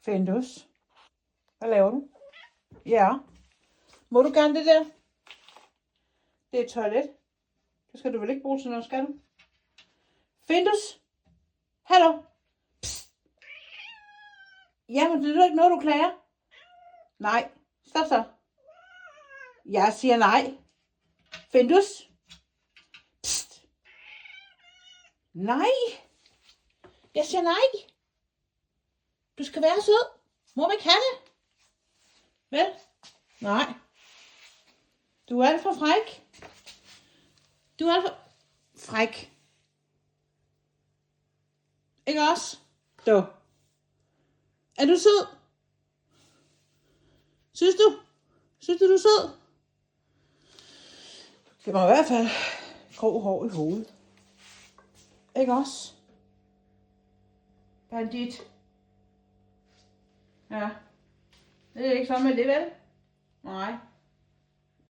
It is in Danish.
Findus. Hvad laver du? Ja. Må du gerne det der? Det er et toilet. Det skal du vel ikke bruge til noget, skal du? Findus? Hallo? Psst. Jamen, det er ikke noget, du klager. Nej. Stop så. Jeg siger nej. Findus? Psst. Nej. Jeg siger nej. Du skal være sød. Må vi ikke have det? Vel? Nej. Du er alt for fræk. Du er alt for fræk. Ikke også? Du. Er du sød? Synes du? Synes du er sød? Det må i hvert fald grå hår i hovedet. Ikke også? Bandit. Ja. Det er ikke sådan med det, vel? Nej.